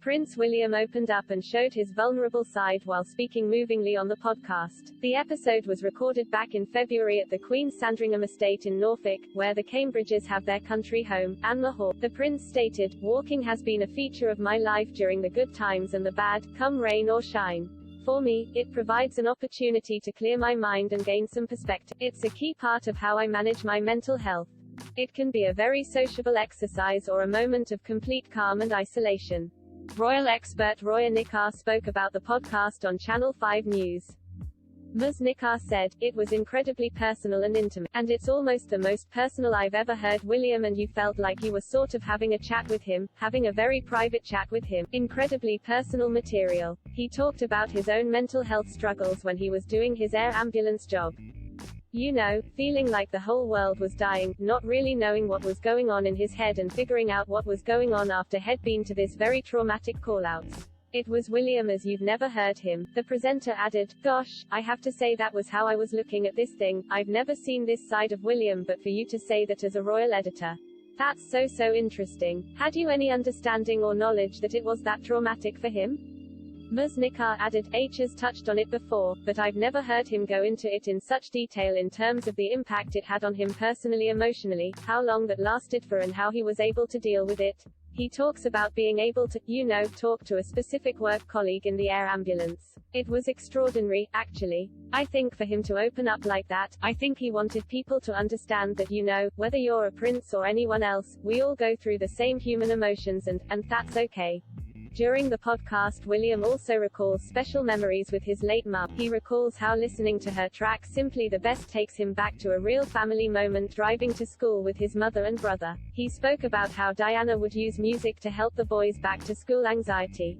Prince William opened up and showed his vulnerable side while speaking movingly on the podcast. The episode was recorded back in February at the Queen's Sandringham estate in Norfolk, where the Cambridges have their country home, Anne Hall. The prince stated, "Walking has been a feature of my life during the good times and the bad, come rain or shine. For me, it provides an opportunity to clear my mind and gain some perspective. It's a key part of how I manage my mental health. It can be a very sociable exercise or a moment of complete calm and isolation." Royal expert Roya Nikar spoke about the podcast on Channel 5 News. Ms. Nikar said, "It was incredibly personal and intimate. And it's almost the most personal I've ever heard William, and you felt like you were sort of having a chat with him, having a very private chat with him. Incredibly personal material. He talked about his own mental health struggles when he was doing his air ambulance job. You know, feeling like the whole world was dying, not really knowing what was going on in his head and figuring out what was going on after he'd been to this very traumatic callouts. It was William as you've never heard him." The presenter added, "Gosh, I have to say that was how I was looking at this thing. I've never seen this side of William, but for you to say that as a royal editor. That's so interesting. Had you any understanding or knowledge that it was that traumatic for him?" Ms. Nikar added, "H has touched on it before, but I've never heard him go into it in such detail in terms of the impact it had on him personally, emotionally, how long that lasted for and how he was able to deal with it. He talks about being able to, talk to a specific work colleague in the air ambulance. It was extraordinary, actually. I think for him to open up like that, I think he wanted people to understand that, whether you're a prince or anyone else, we all go through the same human emotions and that's okay." During the podcast, William also recalls special memories with his late mum. He recalls how listening to her track Simply the Best takes him back to a real family moment driving to school with his mother and brother. He spoke about how Diana would use music to help the boys' back to school anxiety.